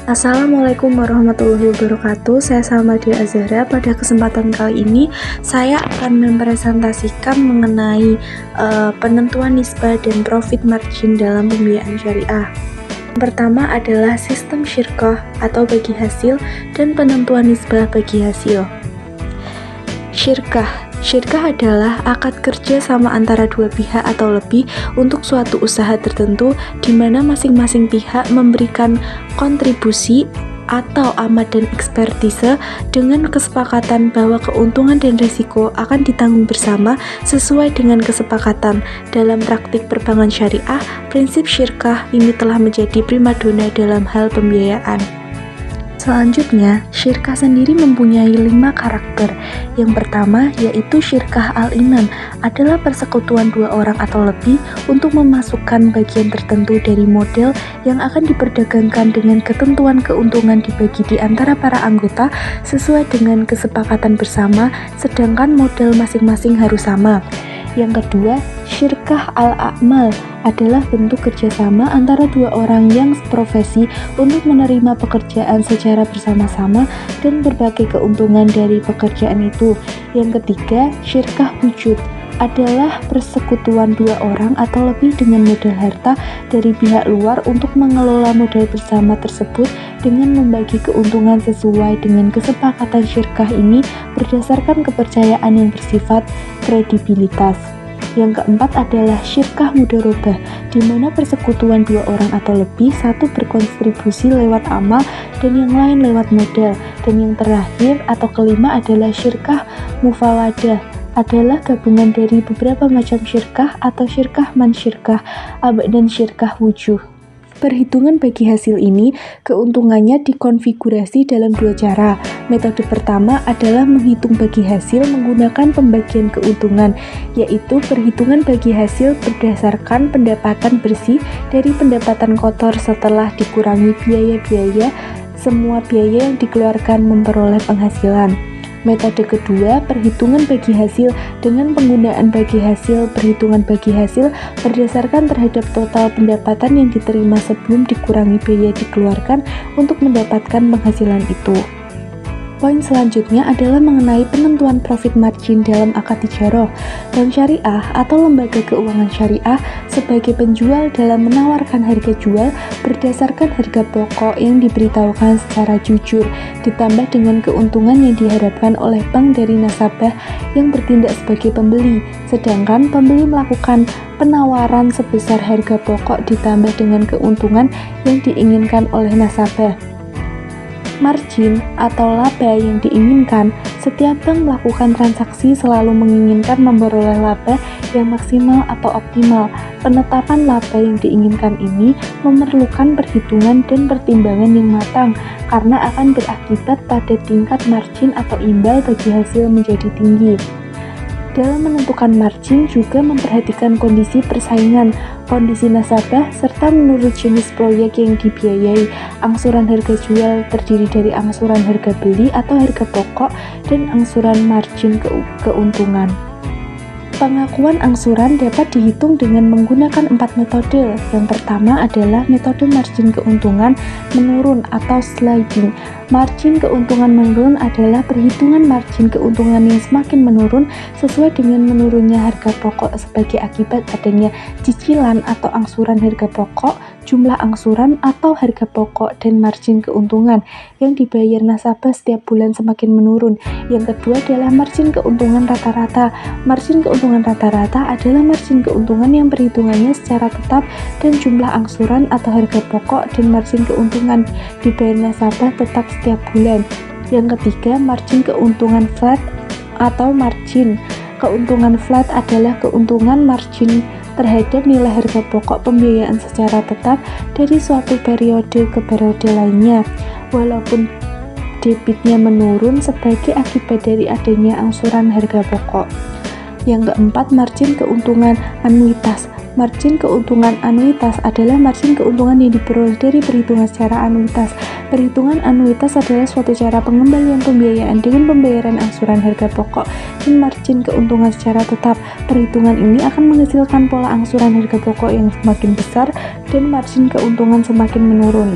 Assalamualaikum warahmatullahi wabarakatuh. Saya Salmadia Azhara. Pada kesempatan kali ini saya akan mempresentasikan mengenai penentuan nisbah dan profit margin dalam pembiayaan syariah. Yang pertama adalah sistem syirkah atau bagi hasil dan penentuan nisbah bagi hasil. Syirkah adalah akad kerja sama antara dua pihak atau lebih untuk suatu usaha tertentu di mana masing-masing pihak memberikan kontribusi atau amal dan ekspertise dengan kesepakatan bahwa keuntungan dan risiko akan ditanggung bersama sesuai dengan kesepakatan. Dalam praktik perbankan syariah, prinsip syirkah ini telah menjadi primadona dalam hal pembiayaan. Selanjutnya, syirkah sendiri mempunyai 5 karakter. Yang pertama yaitu syirkah al-inan, adalah persekutuan dua orang atau lebih untuk memasukkan bagian tertentu dari model yang akan diperdagangkan dengan ketentuan keuntungan dibagi di antara para anggota sesuai dengan kesepakatan bersama, sedangkan model masing-masing harus sama. Yang kedua, syirkah al-a'mal adalah bentuk kerjasama antara dua orang yang seprofesi untuk menerima pekerjaan secara bersama-sama dan berbagi keuntungan dari pekerjaan itu. Yang ketiga, syirkah wujud adalah persekutuan dua orang atau lebih dengan modal harta dari pihak luar untuk mengelola modal bersama tersebut dengan membagi keuntungan sesuai dengan kesepakatan. Syirkah ini berdasarkan kepercayaan yang bersifat kredibilitas. Yang keempat adalah syirkah mudharabah, di mana persekutuan dua orang atau lebih, satu berkontribusi lewat amal dan yang lain lewat modal. Dan yang terakhir atau kelima adalah syirkah mufawadah, adalah gabungan dari beberapa macam syirkah atau syirkah mansyirkah, dan syirkah wujuh. Perhitungan bagi hasil ini, keuntungannya dikonfigurasi dalam dua cara. Metode pertama adalah menghitung bagi hasil menggunakan pembagian keuntungan, yaitu perhitungan bagi hasil berdasarkan pendapatan bersih dari pendapatan kotor setelah dikurangi biaya-biaya, semua biaya yang dikeluarkan memperoleh penghasilan. Metode kedua, perhitungan bagi hasil dengan penggunaan bagi hasil. Perhitungan bagi hasil berdasarkan terhadap total pendapatan yang diterima sebelum dikurangi biaya dikeluarkan untuk mendapatkan penghasilan itu. Poin selanjutnya adalah mengenai penentuan profit margin dalam akad tijarah. Bank syariah atau lembaga keuangan syariah sebagai penjual dalam menawarkan harga jual berdasarkan harga pokok yang diberitahukan secara jujur, ditambah dengan keuntungan yang diharapkan oleh bank dari nasabah yang bertindak sebagai pembeli, sedangkan pembeli melakukan penawaran sebesar harga pokok ditambah dengan keuntungan yang diinginkan oleh nasabah. Margin atau laba yang diinginkan, setiap bank melakukan transaksi selalu menginginkan memperoleh laba yang maksimal atau optimal. Penetapan laba yang diinginkan ini memerlukan perhitungan dan pertimbangan yang matang karena akan berakibat pada tingkat margin atau imbal bagi hasil menjadi tinggi. Dalam menentukan margin juga memperhatikan kondisi persaingan, kondisi nasabah, serta menurut jenis proyek yang dibiayai. Angsuran harga jual terdiri dari angsuran harga beli atau harga pokok dan angsuran margin keuntungan. Pengakuan angsuran dapat dihitung dengan menggunakan 4 metode. Yang pertama adalah metode margin keuntungan menurun atau sliding. Margin keuntungan menurun adalah perhitungan margin keuntungan yang semakin menurun sesuai dengan menurunnya harga pokok sebagai akibat adanya cicilan atau angsuran harga pokok, jumlah angsuran atau harga pokok, dan margin keuntungan yang dibayar nasabah setiap bulan semakin menurun. Yang kedua adalah margin keuntungan rata-rata. Margin keuntungan rata-rata adalah margin keuntungan yang perhitungannya secara tetap dan jumlah angsuran atau harga pokok dan margin keuntungan dibayar nasabah tetap setiap bulan. Yang ketiga, margin keuntungan flat atau margin keuntungan flat adalah keuntungan margin terhadap nilai harga pokok pembiayaan secara tetap dari suatu periode ke periode lainnya, walaupun debitnya menurun sebagai akibat dari adanya angsuran harga pokok. Yang keempat, margin keuntungan anuitas. Margin keuntungan anuitas adalah margin keuntungan yang diperoleh dari perhitungan secara anuitas. Perhitungan anuitas adalah suatu cara pengembalian pembiayaan dengan pembayaran angsuran harga pokok dan margin keuntungan secara tetap. Perhitungan ini akan menghasilkan pola angsuran harga pokok yang semakin besar dan margin keuntungan semakin menurun.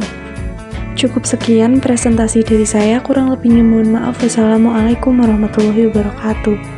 Cukup sekian presentasi dari saya, kurang lebihnya mohon maaf. Wassalamualaikum warahmatullahi wabarakatuh.